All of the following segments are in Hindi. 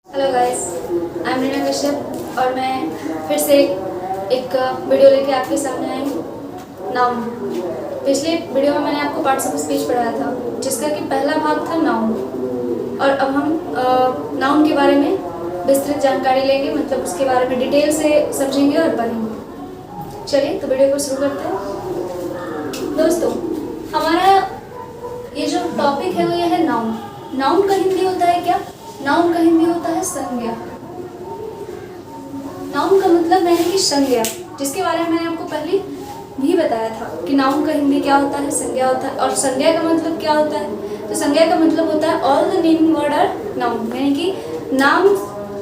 Hello guys, I am Reena Kashyap और मैं फिर से एक वीडियो लेके आपके सामने आई हूँ। नाउन। पिछले वीडियो में मैंने आपको पार्ट्स ऑफ स्पीच पढ़ाया था जिसका कि पहला भाग था नाउन, और अब हम नाउन के बारे में विस्तृत जानकारी लेंगे, मतलब उसके बारे में डिटेल से समझेंगे और पढ़ेंगे। चलिए तो वीडियो को शुरू करते हैं। दोस्तों, हमारा ये जो टॉपिक है वो ये है नाउन। नाउन का हिंदी होता है क्या? नाउन का हिंदी होता है संज्ञा। नाउन का मतलब है कि संज्ञा, जिसके बारे में मैंने आपको पहले भी बताया था कि नाउन का हिंदी क्या होता है, संज्ञा होता है। और संज्ञा का मतलब क्या होता है? तो संज्ञा का मतलब होता है all the naming word are noun, यानी कि नाम,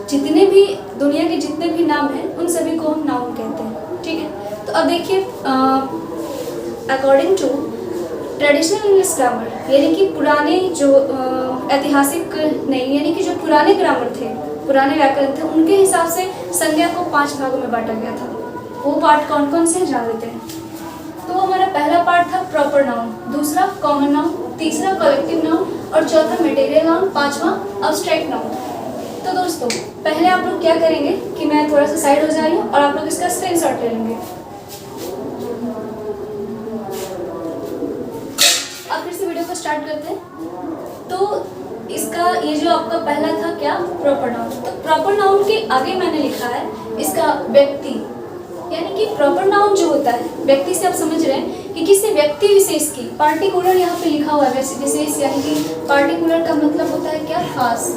जितने भी दुनिया के जितने भी नाम हैं उन सभी को हम नाउन कहते हैं। ठीक है, तो अब देखिए, according to traditional English grammar, यानी कि पुराने जो ऐतिहासिक नहीं, यानी कि जो पुराने ग्रामर थे, पुराने व्याकरण थे, उनके हिसाब से संज्ञा को 5 भागों में बांटा गया था। वो पार्ट कौन कौन से हैं जान लेते हैं। तो हमारा पहला पार्ट था प्रॉपर नाउन, दूसरा कॉमन नाउन, तीसरा कलेक्टिव नाउन और चौथा मटेरियल नाउन, पांचवा अब्स्ट्रैक्ट नाउन। तो दोस्तों, पहले आप लोग क्या करेंगे कि मैं थोड़ा सा साइड हो जा रही हूँ और आप लोग इसका स्क्रीनशॉट ले लेंगे। वीडियो को स्टार्ट करते हैं। तो इसका ये जो आपका पहला था क्या, प्रॉपर नाउन। तो प्रॉपर नाउन के आगे मैंने लिखा है इसका व्यक्ति, यानी कि प्रॉपर नाउन जो होता है व्यक्ति से, आप समझ रहे हैं कि किसी व्यक्ति विशेष की, पार्टिकुलर यहाँ पे लिखा हुआ है विशेष, यानी कि पार्टिकुलर का मतलब होता है क्या, खास।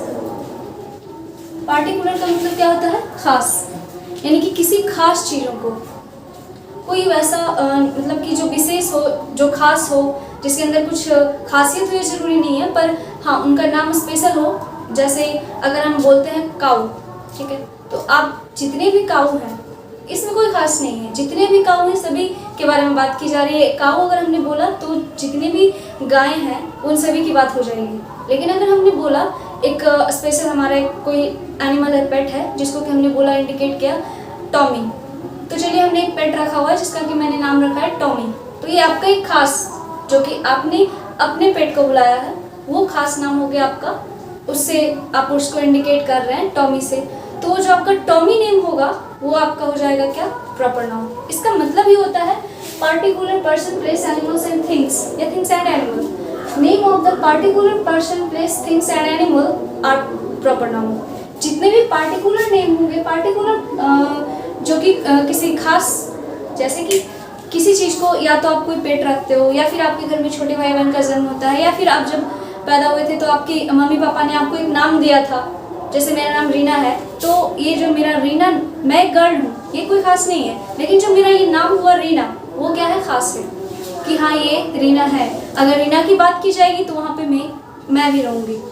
पार्टिकुलर का मतलब क्या होता है, खास, यानी कि किसी खास चीजों को, कोई वैसा मतलब कि जो विशेष हो, जो खास हो, जिसके अंदर कुछ खासियत हो, जरूरी नहीं है, पर हाँ उनका नाम स्पेशल हो। जैसे अगर हम बोलते हैं काऊ, ठीक है, तो आप जितने भी काऊ हैं, इसमें कोई खास नहीं है, जितने भी काऊ हैं सभी के बारे में बात की जा रही है। काऊ अगर हमने बोला तो जितने भी गायें हैं उन सभी की बात हो जाएगी। लेकिन अगर हमने बोला एक स्पेशल, हमारा एक कोई एनिमल है, पेट है, जिसको कि हमने बोला, इंडिकेट किया टॉमी, तो चलिए हमने एक पेट रखा हुआ है जिसका कि मैंने नाम रखा है टॉमी। तो ये आपका एक खास, जो कि आपने अपने पेट को बुलाया है, वो खास नाम हो गया आपका, उससे आप उसको इंडिकेट कर रहे हैं टॉमी से। तो जो आपका टॉमी नेम होगा वो आपका हो जाएगा क्या, प्रॉपर नाउन। इसका मतलब ही होता है particular person, place, animals and things, या things and animal. Name of the particular person, place, things and animal are proper noun. जितने भी पार्टिकुलर नेम होंगे, पार्टिकुलर जो कि किसी खास, जैसे कि किसी चीज़ को, या तो आप कोई पेट रखते हो, या फिर आपके घर में छोटे भाई बहन का जन्म होता है, या फिर आप जब पैदा हुए थे तो आपकी मम्मी पापा ने आपको एक नाम दिया था, जैसे मेरा नाम रीना है, तो ये जो मेरा रीना, मैं एक गर्ल हूँ, ये कोई खास नहीं है, लेकिन जो मेरा ये नाम हुआ रीना, वो क्या है, खास है, कि हाँ ये रीना है। अगर रीना की बात की जाएगी तो वहाँ पे मैं भी रहूँगी।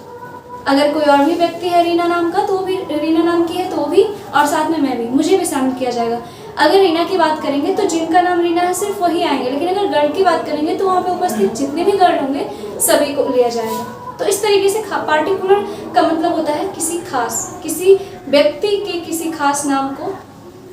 अगर कोई और भी व्यक्ति है रीना नाम का, तो वो भी रीना नाम की है, तो वो भी, और साथ में मैं भी, मुझे भी शामिल किया जाएगा। अगर रीना की बात करेंगे तो जिनका नाम रीना है सिर्फ वही आएंगे, लेकिन अगर गर्ल की बात करेंगे तो वहाँ पे उपस्थित जितने भी गर्ल होंगे सभी को लिया जाएगा। तो इस तरीके से पार्टिकुलर का मतलब होता है किसी खास, किसी व्यक्ति के किसी खास नाम को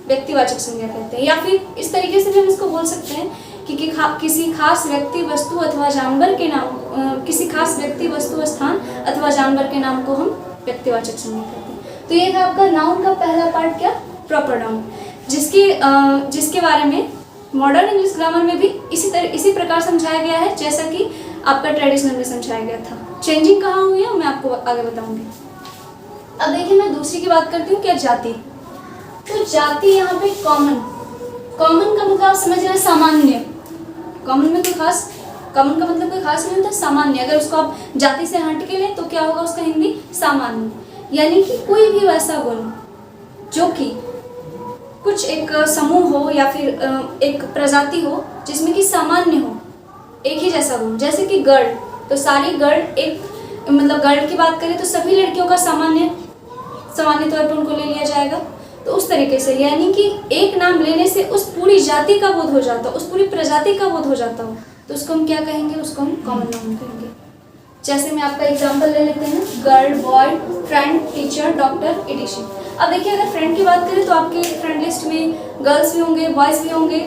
व्यक्तिवाचक संज्ञा कहते हैं। या फिर इस तरीके से भी हम इसको बोल सकते हैं कि किसी खास व्यक्ति, वस्तु अथवा जानवर के नाम, किसी खास व्यक्ति, वस्तु, स्थान अथवा जानवर के नाम को हम व्यक्तिवाचक संज्ञा कहते हैं। तो ये था आपका नाउन का पहला पार्ट, क्या, प्रॉपर नाउन, जिसके बारे में मॉडर्न इंग्लिश ग्रामर में भी इसी प्रकार समझाया गया है जैसा कि आपका ट्रेडिशनल में समझाया गया था। चेंजिंग कहाँ हुई है मैं आपको आगे बताऊंगी। अब देखिए, मैं दूसरी की बात करती हूँ, क्या, जाति। तो जाति यहाँ पे कॉमन का मतलब आप समझ रहे हैं, सामान्य। कॉमन में कोई खास, कॉमन का मतलब कोई खास नहीं होता, सामान्य। अगर उसको आप जाति से हट के लें तो क्या होगा उसका हिंदी, सामान्य, यानी कि कोई भी वैसा गुण जो कि कुछ एक समूह हो या फिर एक प्रजाति हो जिसमें कि सामान्य हो, एक ही जैसा गुण। जैसे कि गर्ल, तो सारी गर्ल, एक मतलब गर्ल की बात करें तो सभी लड़कियों का सामान्य तौर पर उनको ले लिया जाएगा। तो उस तरीके से, यानी कि एक नाम लेने से उस पूरी जाति का बोध हो जाता हो, उस पूरी प्रजाति का बोध हो जाता हो, तो उसको हम क्या कहेंगे, उसको हम कॉमन नाउन कहेंगे। जैसे मैं आपका एग्जांपल ले लेते हैं, girl, boy, friend, teacher, doctor, addition. अब देखिए, अगर फ्रेंड की बात करें तो आपके फ्रेंड लिस्ट में गर्ल्स भी होंगे, बॉयज़ भी होंगे,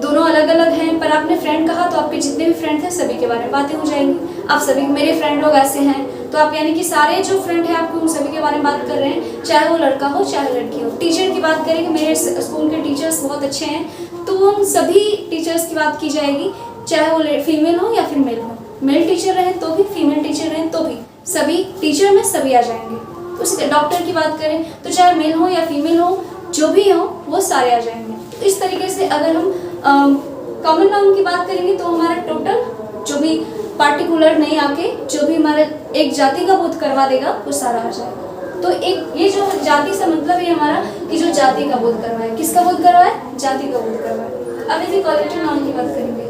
दोनों अलग अलग हैं, पर आपने फ्रेंड कहा तो आपके जितने भी फ्रेंड थे सभी के बारे में बातें हो जाएंगी। आप सभी, मेरे फ्रेंड लोग ऐसे हैं, तो आप यानी कि सारे जो फ्रेंड है आपके उन सभी के बारे में बात कर रहे हैं, चाहे वो लड़का हो चाहे लड़की हो। टीचर की बात करें कि मेरे स्कूल के टीचर्स बहुत अच्छे हैं, तो उन सभी टीचर्स की बात की जाएगी, चाहे वो फीमेल हो या फिर मेल हो। मेल टीचर रहे तो भी, फीमेल टीचर रहे तो भी, सभी टीचर में सभी आ जाएंगे। उसी डॉक्टर की बात करें तो चाहे मेल हो या फीमेल हो, जो भी हो वो सारे आ जाएंगे। तो इस तरीके से अगर हम कॉमन नाउन की बात करेंगे तो हमारा टोटल जो भी पार्टिकुलर नहीं आके जो भी हमारे एक जाति का बोध करवा देगा वो सारा आ जाएगा। तो एक ये जो जाति से मतलब है हमारा कि जो जाति का बोध करवाए, किसका बोध करवाए, जाति का बोध करवाए। अब यदि कलेक्टिव नाउन की बात करेंगे,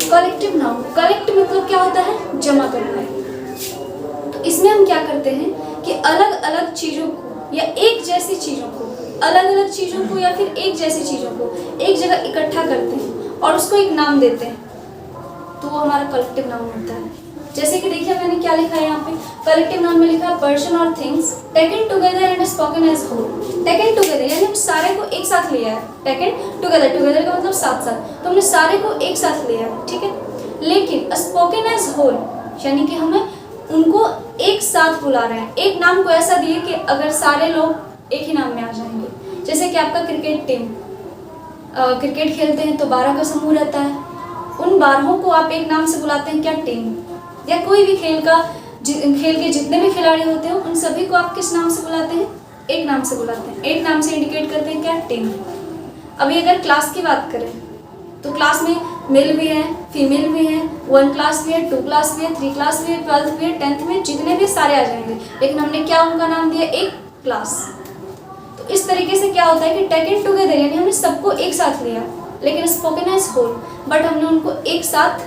कलेक्टिव नाउन, कलेक्ट मतलब क्या होता है, जमा करना है। तो इसमें हम क्या करते हैं कि अलग अलग चीजों को या एक जैसी चीजों को, अलग अलग चीजों को या फिर एक जैसी चीजों को एक जगह इकट्ठा करते हैं और उसको एक नाम देते हैं, तो वो हमारा कलेक्टिव नाउन होता है। जैसे कि देखिए मैंने क्या लिखा है यहाँ पे, कलेक्टिव नाउन में लिखा है पर्सन और things taken together and spoken as whole. Taken together यानी हम सारे को एक साथ लिया है, टेकन टुगेदर, टुगेदर का मतलब साथ साथ, तो हमने सारे को एक साथ लिया है, ठीक है। लेकिन स्पोकन एज होल यानी कि हमें उनको एक साथ बुला रहे हैं, एक नाम को ऐसा दिए कि अगर सारे लोग एक ही नाम में आ जाएंगे। जैसे कि आपका क्रिकेट टीम, क्रिकेट खेलते हैं तो 12 का समूह रहता है, उन 12 को आप एक नाम से बुलाते हैं क्या, टीम। या कोई भी खेल के जितने भी खिलाड़ी होते हैं उन सभी को आप किस नाम से बुलाते हैं, एक नाम से बुलाते हैं, एक नाम से इंडिकेट करते हैं क्या, टीम। अभी अगर क्लास की बात करें तो क्लास में मेल भी है, फीमेल भी है, 1 क्लास भी है, 2 क्लास भी है, 3 क्लास भी है, 12th भी है, 10th में, जितने भी सारे आ जाएंगे, लेकिन हमने क्या उनका नाम दिया, एक क्लास। तो इस तरीके से क्या होता है कि टेकन टुगेदर यानी हमने सबको एक साथ लिया, लेकिन स्पोकन एज होल बट हमने उनको एक साथ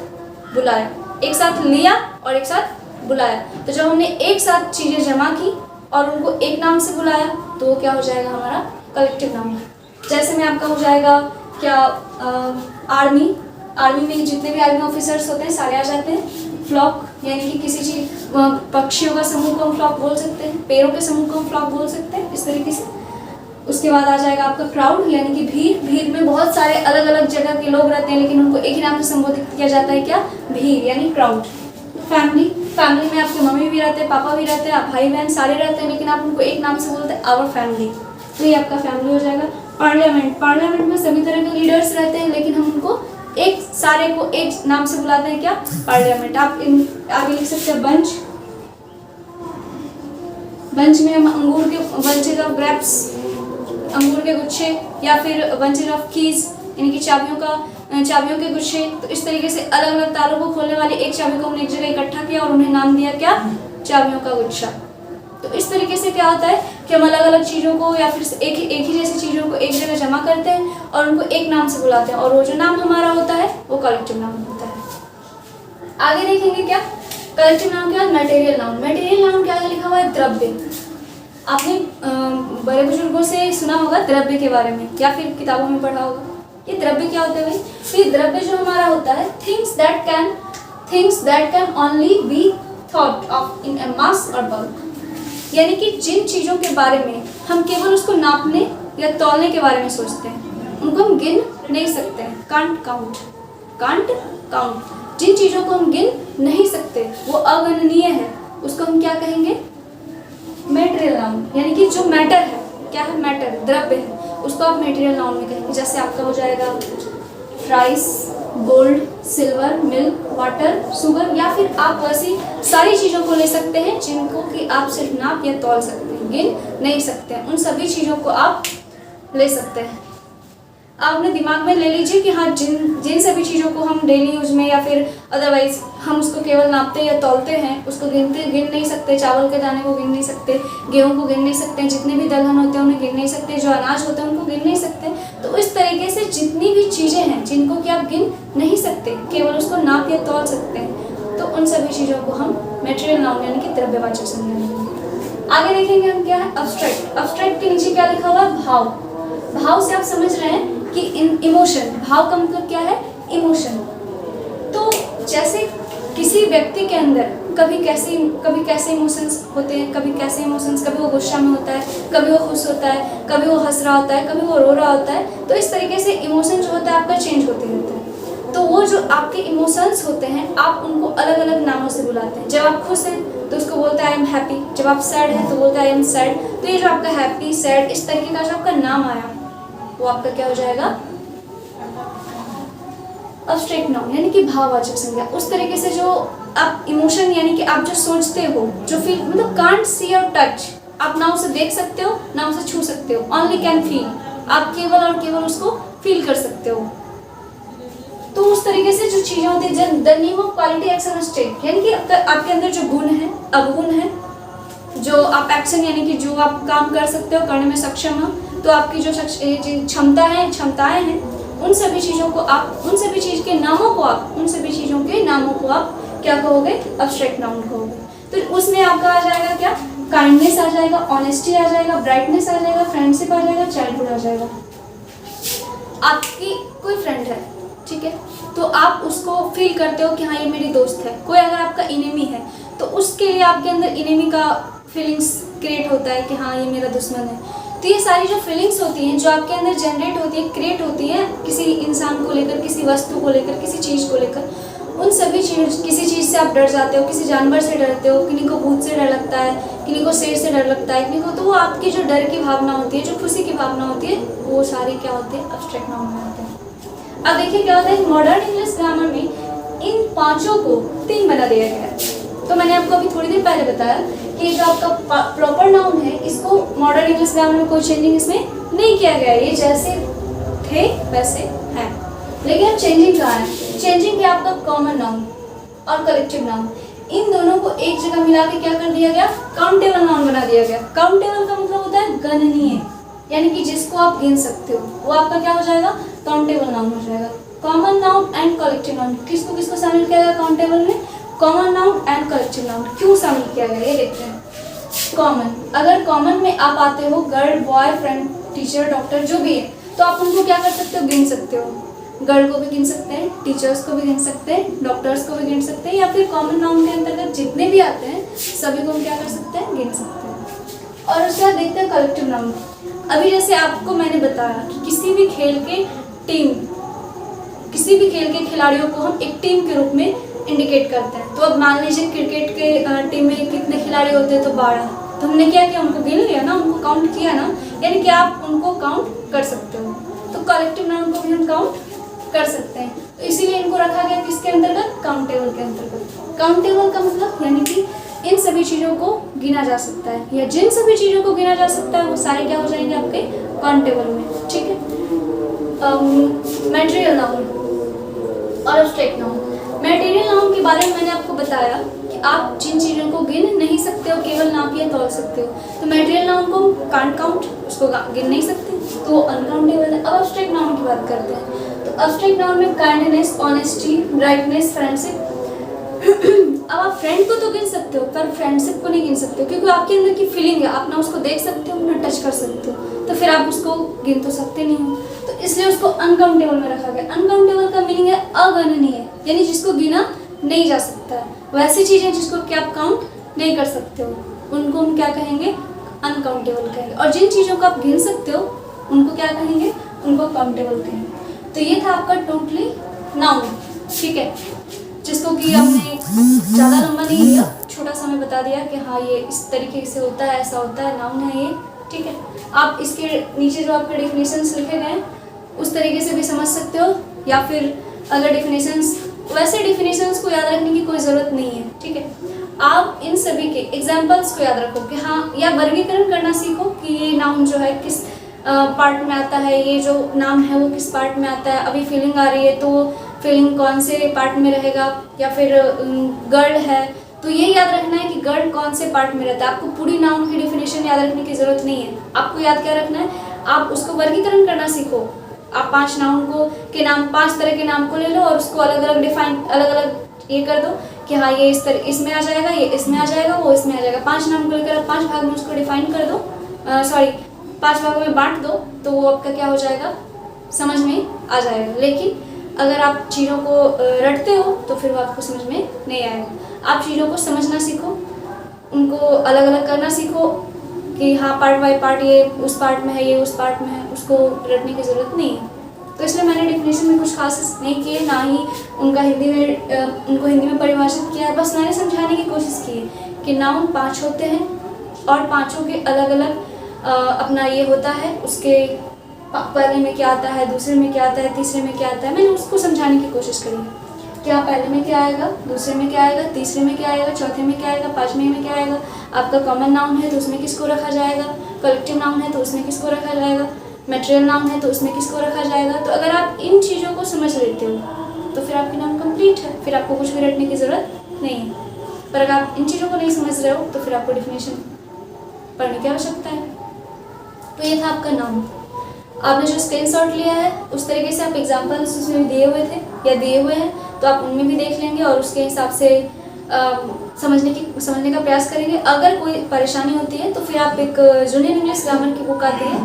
बुलाया, एक साथ लिया और एक साथ बुलाया। तो जब हमने एक साथ चीज़ें जमा की और उनको एक नाम से बुलाया तो वो क्या हो जाएगा, हमारा कलेक्टिव नाउन। जैसे में आपका हो जाएगा क्या, आर्मी में जितने भी आर्मी ऑफिसर्स होते हैं सारे आ जाते हैं। फ्लॉक यानी कि किसी चीज पक्षियों का समूह को हम फ्लॉक बोल सकते हैं, पेड़ों के समूह को हम फ्लॉक बोल सकते हैं, इस तरीके से। उसके बाद आ जाएगा आपका क्राउड यानी कि भीड़, भीड़ में बहुत सारे अलग अलग जगह के लोग रहते हैं लेकिन उनको एक ही नाम से संबोधित किया जाता है क्या, भीड़ यानी क्राउड। फैमिली, फैमिली में आपके मम्मी भी रहते हैं, पापा भी रहते हैं, भाई बहन सारे रहते हैं, लेकिन आप उनको एक नाम से बोलते हैं आवर फैमिली, तो ये आपका फैमिली हो जाएगा। पार्लियामेंट, पार्लियामेंट में सभी तरह के लीडर्स रहते हैं लेकिन हम उनको एक सारे को एक नाम से बुलाते हैं क्या, पार्लियामेंट। आप इन आगे लिख सकते हैं बंच, बंच में हम अंगूर के, बंचेज ऑफ ग्रेप्स, अंगूर के गुच्छे, या फिर बंचेज ऑफ कीज यानी कि चाबियों के गुच्छे। तो इस तरीके से अलग अलग तालों को खोलने वाली एक चाबी को हमने एक जगह इकट्ठा किया और उन्हें नाम दिया क्या, चाबियों का गुच्छा। तो इस तरीके से क्या होता है कि हम अलग अलग चीज़ों को या फिर एक ही जैसी चीज़ों को एक जगह जमा करते हैं और उनको एक नाम से बुलाते हैं, और वो जो नाम हमारा होता है वो कलेक्टिव नाउन होता है। आगे देखेंगे क्या, कलेक्टिव नाउन क्या, मटेरियल नाउन। मटेरियल नाउन क्या लिखा हुआ है, द्रव्य। आपने बड़े बुजुर्गों से सुना होगा द्रव्य के बारे में या फिर किताबों में पढ़ा होगा। ये द्रव्य क्या होता है भाई, तो ये द्रव्य जो हमारा होता है, things that can only be thought of in a mass और बल्क, यानी कि जिन चीज़ों के बारे में हम केवल उसको नापने या तौलने के बारे में सोचते हैं, उनको हम गिन नहीं सकते हैं, कांट काउंट। जिन चीज़ों को हम गिन नहीं सकते, वो अगणनीय है, उसको हम क्या कहेंगे, मटेरियल नाउन। यानी कि जो मैटर है, क्या है, मैटर, द्रव्य है, उसको आप मटेरियल नाउन में कहेंगे। जैसे आपका हो जाएगा rice, gold, silver, milk, water, sugar, या फिर आप वैसी सारी चीज़ों को ले सकते हैं जिनको कि आप सिर्फ नाप या तौल सकते हैं, गिन नहीं सकते हैं, उन सभी चीज़ों को आप ले सकते हैं। आप अपने दिमाग में ले लीजिए कि हाँ, जिन सभी चीज़ों को हम डेली यूज में या फिर अदरवाइज हम उसको केवल नापते या तौलते हैं, उसको गिन नहीं सकते, चावल के दाने को गिन नहीं सकते, गेहूं को गिन नहीं सकते, जितने भी दलहन होते हैं उन्हें गिन नहीं सकते, जो अनाज होते हैं उनको गिन नहीं सकते। तो इस तरीके से जितनी भी चीज़ें हैं जिनको कि आप गिन नहीं सकते, केवल उसको नाप या तौल सकते हैं, तो उन सभी चीज़ों को हम मटेरियल नाउन यानी कि द्रव्यवाचक संज्ञा लेंगे। आगे देखेंगे हम क्या है, अब्स्ट्रैक्ट। अब्स्ट्रैक्ट के नीचे क्या लिखा हुआ है, भाव। भाव से आप समझ रहे हैं कि इमोशन, भाव का मतलब क्या है, इमोशन। तो जैसे किसी व्यक्ति के अंदर कभी कैसे इमोशंस होते हैं, कभी वो गुस्सा में होता है, कभी वो खुश होता है, कभी वो हंस रहा होता है, कभी वो रो रहा होता है। तो इस तरीके से इमोशन जो होता है आपका चेंज होते रहता है। तो वो जो आपके इमोशंस होते हैं आप उनको अलग अलग नामों से बुलाते हैं। जब आप खुश हैं तो उसको बोलते हैं आई एम हैप्पी, जब आप सैड हैं तो बोलते हैं आई एम सैड। तो ये जो आपका हैप्पी, सैड, इस तरीके का जो आपका नाम आया वो आपका क्या हो जाएगा, अब्स्ट्रैक्ट नाउन, यानी कि भाववाचक संज्ञा। उस तरीके से जो आप इमोशन यानी कि आप जो सोचते हो, जो फील, मतलब कांट सी और टच, आप ना उसे देख सकते हो ना उसे छू सकते हो, ओनली कैन फील, आप केवल और केवल उसको फील कर सकते हो। तो उस तरीके से जो चीज़ें होती है, the name of quality action state, यानी कि आपके अंदर जो गुण है, अवगुण है, जो आप एक्शन यानी कि जो आप काम कर सकते हो, करने में सक्षम हो, तो आपकी जो क्षमताएं हैं, उन सभी चीज़ों को आप, उन सभी चीज़ के नामों को आप, उन सभी चीज़ों के नामों को आप क्या कहोगे, अब्स्ट्रैक्ट नाउन कहोगे। तो उसमें आपका आ जाएगा क्या, काइंडनेस आ जाएगा, ऑनेस्टी आ जाएगा, ब्राइटनेस आ जाएगा, फ्रेंडशिप आ जाएगा, चाइल्डहुड आ जाएगा। आपकी कोई फ्रेंड है, ठीक है, तो आप उसको फील करते हो कि हाँ ये मेरी दोस्त है। कोई अगर आपका इनेमी है तो उसके लिए आपके अंदर इनेमी का फीलिंग्स क्रिएट होता है कि हाँ ये मेरा दुश्मन है। तो ये सारी जो फीलिंग्स होती हैं, जो आपके अंदर जनरेट होती है, क्रिएट होती है किसी इंसान को लेकर, किसी वस्तु को लेकर, किसी चीज़ को लेकर, उन सभी चीज़, किसी चीज़ से आप डर जाते हो, किसी जानवर से डरते हो, किन्हीं को भूत से डर लगता है, किन्हीं को शेर से डर लगता है, किन्हीं को, तो वो आपकी जो डर की भावना होती है, जो खुशी की भावना होती है, वो सारी क्या होती है, अब्स्ट्रैक्ट नाउन में आते हैं। अब देखिए क्या होता है, मॉडर्न इंग्लिश ग्रामर में इन पांचों को 3 बना दिया गया है। तो मैंने आपको अभी थोड़ी देर पहले बताया कि जो आपका प्रॉपर नाउन है, इसको मॉडर्न इंग्लिश ग्रामर में कोई चेंजिंग इसमें नहीं किया गया है, ये जैसे थे वैसे हैं। लेकिन अब चेंजिंग कहाँ है, चेंजिंग है आपका कॉमन नाउन और कलेक्टिव नाउन, इन दोनों को एक जगह मिला के क्या कर दिया गया, काउंटेबल नाउन बना दिया गया। काउंटेबल का मतलब होता है गणनीय, यानी कि जिसको आप गिन सकते हो, वो आपका क्या हो जाएगा, काउंटेबल नाउन हो जाएगा। Common noun and collective noun, किसको किसको शामिल किया गया काउंटेबल में, common noun and collective noun. क्यों शामिल किया गया ये देखते हैं। कॉमन, अगर कॉमन में आप आते हो girl, boy, friend, teacher, doctor, जो भी है, तो आप उनको क्या कर सकते हो, गिन सकते हो। गर्ल को भी गिन सकते हैं, टीचर्स को भी गिन सकते हैं, डॉक्टर्स को भी गिन सकते हैं, या फिर कॉमन नाउन के अंतर्गत जितने भी आते हैं सभी को हम क्या कर सकते हैं, गिन सकते हैं। और उसके बाद देखते हैं कलेक्टिव नाउन। अभी जैसे आपको मैंने बताया कि किसी भी खेल के टीम, किसी भी खेल के खिलाड़ियों को हम एक टीम के रूप में इंडिकेट करते हैं। तो अब मान लीजिए क्रिकेट के टीम में कितने खिलाड़ी होते हैं, तो 12। तो हमने क्या किया, उनको गिन लिया ना, उनको काउंट किया ना, यानी कि आप उनको काउंट कर सकते हो। तो कलेक्टिव नाउन को भी हम काउंट कर सकते हैं। तो इसीलिए इनको रखा गया किसके अंतर्गत, काउंटेबल के अंतर्गत। काउंटेबल का मतलब यानी कि इन सभी चीज़ों को गिना जा सकता है, या जिन सभी चीज़ों को गिना जा सकता है वो सारे क्या हो जाएंगे आपके काउंटेबल में, ठीक है। मटेरियल नाउन और अब्स्ट्रैक्ट नाउन। मटेरियल नाउन के बारे में मैंने आपको बताया कि आप जिन चीज़ों को गिन नहीं सकते हो, केवल नाप या तौल सकते हो। तो मटेरियल नाउन को कांट काउंट, उसको गिन नहीं सकते, तो वो अनकाउंटेबल है। अब अब्स्ट्रैक्ट नाउन की बात करते हैं। तो अब्स्ट्रैक्ट नाउन में काइंडनेस, ऑनेस्टी, ब्राइटनेस, फ्रेंडशिप। अब आप फ्रेंड को तो गिन सकते हो पर फ्रेंडशिप को नहीं गिन सकते हो, क्योंकि आपके अंदर की फीलिंग है, आप ना उसको देख सकते हो ना टच कर सकते हो, तो फिर आप उसको गिन तो सकते नहीं हो। तो इसलिए उसको अनकाउंटेबल में रखा गया। अनकाउंटेबल का मीनिंग है अगणनीय, यानी जिसको गिना नहीं जा सकता है। वैसी चीज़ें जिसको कि आप काउंट नहीं कर सकते हो, उनको हम क्या कहेंगे, अनकाउंटेबल कहेंगे। और जिन चीज़ों को आप गिन सकते हो उनको क्या कहेंगे, उनको काउंटेबल कहेंगे। तो ये था आपका टोटली नाउन, ठीक है, जिसको कि हमने ज़्यादा लंबा नहीं लिया, छोटा सा मैं बता दिया कि हाँ ये इस तरीके से होता है, ऐसा होता है, नाउन है ये, ठीक है। आप इसके नीचे जो आपके डेफिनेशंस लिखे गए हैं उस तरीके से भी समझ सकते हो, या फिर अगर डेफिनेशंस, वैसे डेफिनेशंस को याद रखने की कोई ज़रूरत नहीं है, ठीक है। आप इन सभी के एग्जाम्पल्स को याद रखो कि हाँ, या वर्गीकरण करना सीखो कि ये नाउन जो है किस पार्ट में आता है, ये जो नाम है वो किस पार्ट में आता है। अभी फीलिंग आ रही है तो फीलिंग कौन से पार्ट में रहेगा, या फिर गर्ल है तो ये याद रखना है कि गर्ल कौन से पार्ट में रहता है। आपको पूरी नाउन की डेफिनेशन याद रखने की ज़रूरत नहीं है। आपको याद क्या रखना है, आप उसको वर्गीकरण करना सीखो। आप 5 नाउन को के नाम, 5 तरह के नाम को ले लो और उसको अलग अलग डिफाइन, अलग अलग ये कर दो कि हाँ ये इस तरह इसमें आ जाएगा, ये इसमें आ जाएगा, वो इसमें आ जाएगा। 5 नाम को लेकर 5 भाग में उसको डिफाइन कर दो, 5 भागों में बांट दो, तो वो आपका क्या हो जाएगा, समझ में आ जाएगा। लेकिन अगर आप चीज़ों को रटते हो तो फिर वो आपको समझ में नहीं आएगा। आप चीज़ों को समझना सीखो, उनको अलग अलग करना सीखो कि हाँ पार्ट बाय पार्ट, ये उस पार्ट में है, ये उस पार्ट में है, उसको रटने की ज़रूरत नहीं है। तो इसलिए मैंने डेफिनेशन में कुछ खास नहीं किए, ना ही उनको हिंदी में परिभाषित किया है। बस मैंने समझाने की कोशिश की है कि नाउन 5 होते हैं और पाँचों के अलग अलग अपना ये होता है, उसके पहले में क्या आता है, दूसरे में क्या आता है, तीसरे में क्या आता है। मैंने उसको समझाने की कोशिश करी है। क्या पहले में क्या आएगा, दूसरे में क्या आएगा, तीसरे में क्या आएगा, चौथे में क्या आएगा, पाँचवें में क्या आएगा। आपका कॉमन नाउन है तो उसमें किसको रखा जाएगा, कलेक्टिव नाउन है तो उसमें किसको रखा जाएगा, मटेरियल नाउन है तो उसमें किसको रखा जाएगा। तो अगर आप इन चीज़ों को समझ लेते हो तो फिर आपकी नाउन कंप्लीट है, फिर आपको कुछ भी रटने की ज़रूरत नहीं है। पर अगर आप इन चीज़ों को नहीं समझ रहे हो तो फिर आपको डेफिनेशन पढ़ने की आवश्यकता है। तो ये था आपका नाउन। आपने जो स्क्रीनशॉट लिया है उस तरीके से आप एग्जाम्पल्स उसमें दिए हुए थे या दिए हुए हैं तो आप उनमें भी देख लेंगे और उसके हिसाब से समझने का प्रयास करेंगे। अगर कोई परेशानी होती है तो फिर आप एक जूनियर इंग्लिश ग्रामर की बुक आती है,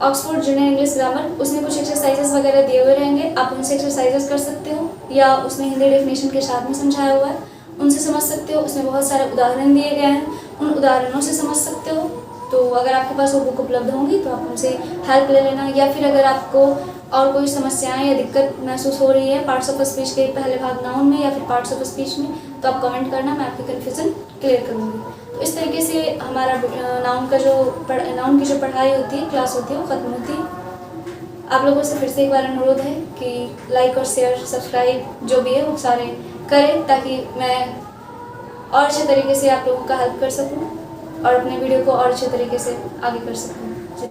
ऑक्सफोर्ड जूनियर इंग्लिश ग्रामर, उसमें कुछ एक्सरसाइजेस वगैरह दिए हुए रहेंगे, आप उनसे एक्सरसाइजेस कर सकते हो, या उसमें हिंदी डेफिनेशन के साथ में समझाया हुआ है उनसे समझ सकते हो। उसमें बहुत सारे उदाहरण दिए गए हैं, उन उदाहरणों से समझ सकते हो। तो अगर आपके पास वो बुक उपलब्ध होंगी तो आप उनसे हेल्प ले लेना, या फिर अगर आपको और कोई समस्याएं या दिक्कत महसूस हो रही है पार्ट्स ऑफ स्पीच के पहले भाग नाउन में या फिर पार्ट्स ऑफ स्पीच में, तो आप कमेंट करना, मैं आपकी कन्फ्यूज़न क्लियर करूँगी। तो इस तरीके से हमारा नाउन की जो पढ़ाई होती है, क्लास होती है, वो ख़त्म होती है। आप लोगों से फिर से एक बार अनुरोध है कि लाइक और शेयर सब्सक्राइब जो भी है वो सारे करें, ताकि मैं और अच्छे तरीके से आप लोगों का हेल्प कर सकूँ और अपने वीडियो को और अच्छे तरीके से आगे कर सकूँ।